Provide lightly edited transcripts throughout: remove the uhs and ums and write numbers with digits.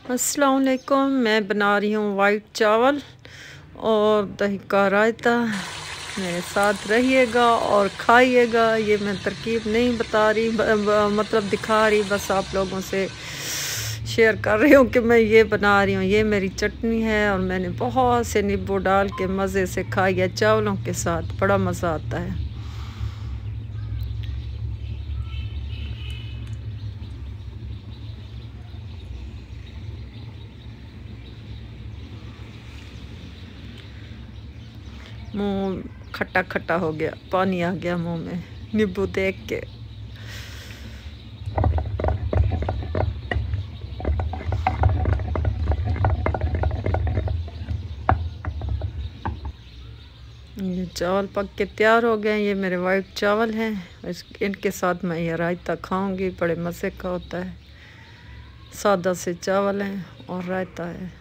अस्सलाम वालेकुम। मैं बना रही हूँ वाइट चावल और दही का रायता। मेरे साथ रहिएगा और खाइएगा। ये मैं तरकीब नहीं बता रही, मतलब दिखा रही, बस आप लोगों से शेयर कर रही हूँ कि मैं ये बना रही हूँ। ये मेरी चटनी है और मैंने बहुत से नींबू डाल के मज़े से खाई है चावलों के साथ। बड़ा मज़ा आता है। मुंह खट्टा खट्टा हो गया, पानी आ गया मुंह में नींबू देख के। ये चावल पक के तैयार हो गए। ये मेरे वाइट चावल हैं। इनके साथ मैं ये रायता खाऊंगी। बड़े मज़े का होता है। सादा से चावल हैं और रायता है।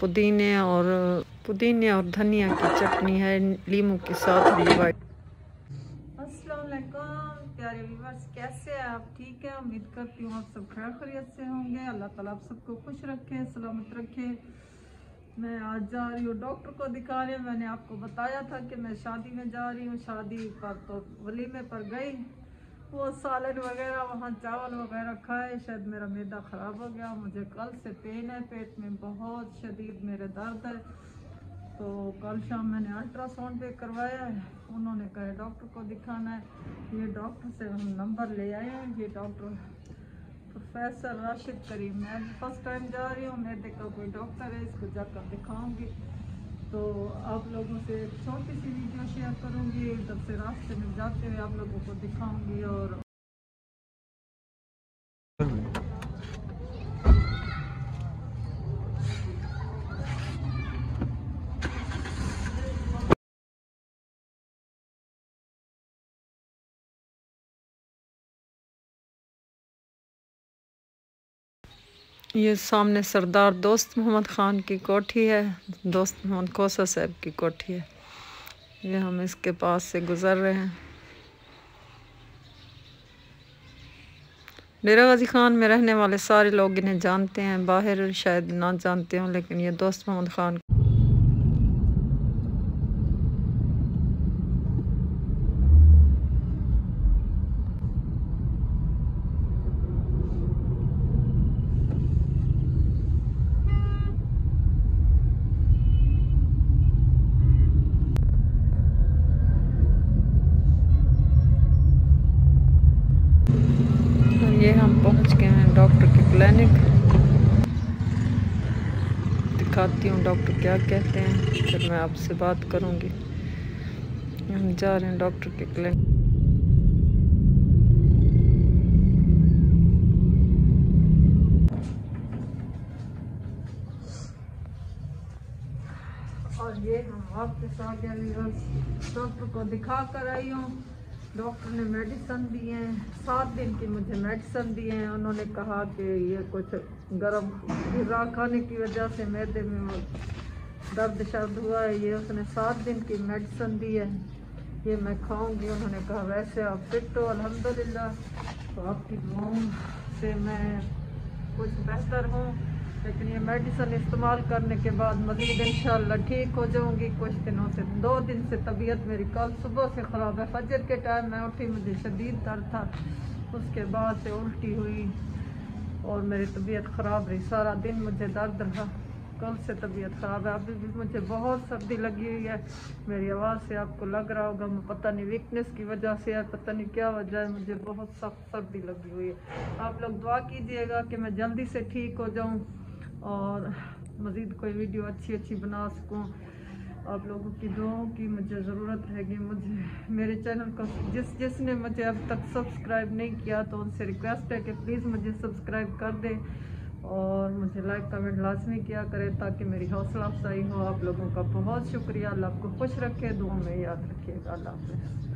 पुदीने और धनिया की चटनी है लीमू के साथ। ये वाइट। अस्सलाम वालेकुम प्यारे व्यूअर्स, कैसे हैं आप? ठीक है, उम्मीद करती हूँ आप सब खैर खैरियत से होंगे। अल्लाह ताला आप सबको खुश रखे, सलामत रखे। मैं आज जा रही हूँ डॉक्टर को दिखाने। मैंने आपको बताया था कि मैं शादी में जा रही हूँ। शादी पर तो वलीमे पर गई, वो सालन वगैरह, वहाँ चावल वगैरह खाए, शायद मेरा मैदा ख़राब हो गया। मुझे कल से पेन है, पेट में बहुत शदीद मेरे दर्द है। तो कल शाम मैंने अल्ट्रासाउंड भी करवाया है। उन्होंने कहा डॉक्टर को दिखाना है। ये डॉक्टर से हम नंबर ले आए हैं। ये डॉक्टर प्रोफेसर राशिद करीम। मैं फर्स्ट टाइम जा रही हूँ। मैदे का कोई डॉक्टर है, इसको जाकर दिखाऊंगी। तो आप लोगों से एक छोटी सी वीडियो शेयर करूंगी। इधर से रास्ते में जाते हुए आप लोगों को दिखाऊंगी। और ये सामने सरदार दोस्त मोहम्मद ख़ान की कोठी है। दोस्त मोहम्मद कोसा साहब की कोठी है। ये हम इसके पास से गुज़र रहे हैं। डेरा गाजी खान में रहने वाले सारे लोग इन्हें जानते हैं, बाहर शायद ना जानते हों, लेकिन ये दोस्त मोहम्मद ख़ान। ये हम पहुंच गए हैं डॉक्टर के क्लिनिक। दिखाती हूँ डॉक्टर क्या कहते हैं, फिर मैं आपसे बात करूँगी। हम जा रहे हैं डॉक्टर के क्लिनिक। और ये हम वापस आ गए। डॉक्टर को दिखा कर आई हूँ। डॉक्टर ने मेडिसिन दी हैं, 7 दिन की मुझे मेडिसिन दी हैं। उन्होंने कहा कि ये कुछ गर्म ग़िज़ा खाने की वजह से मैदे में दर्द शर्द हुआ है। ये उसने 7 दिन की मेडिसिन दी है, ये मैं खाऊंगी। उन्होंने कहा वैसे आप फिट हो अल्हम्दुलिल्लाह, तो आपकी दुआओं से मैं कुछ बेहतर हूँ, लेकिन ये मेडिसिन इस्तेमाल करने के बाद मज़ीद इंशाअल्लाह ठीक हो जाऊंगी। कुछ दिनों से 2 दिन से तबीयत मेरी कल सुबह से ख़राब है। फजर के टाइम मैं उठी, मुझे शदीद दर्द था, उसके बाद से उल्टी हुई और मेरी तबीयत ख़राब रही। सारा दिन मुझे दर्द रहा। कल से तबीयत ख़राब है। अभी भी मुझे बहुत सर्दी लगी हुई है। मेरी आवाज़ से आपको लग रहा होगा, मैं पता नहीं वीकनेस की वजह से है, पता नहीं क्या वजह है, मुझे बहुत सख्त सर्दी लगी हुई है। आप लोग दुआ कीजिएगा कि मैं जल्दी से ठीक हो जाऊं और मज़ीद कोई वीडियो अच्छी बना सकूं। आप लोगों की दुआओं की मुझे ज़रूरत रहेगी। मुझे मेरे चैनल को जिसने मुझे अब तक सब्सक्राइब नहीं किया, तो उनसे रिक्वेस्ट है कि प्लीज़ मुझे सब्सक्राइब कर दें और मुझे लाइक कमेंट लाजमी किया करें, ताकि मेरी हौसला अफजाई हो। आप लोगों का बहुत शुक्रिया। अल्लाह आपको खुश रखे, दुआ में याद रखिएगा। अल्लाह हाफ़िज़।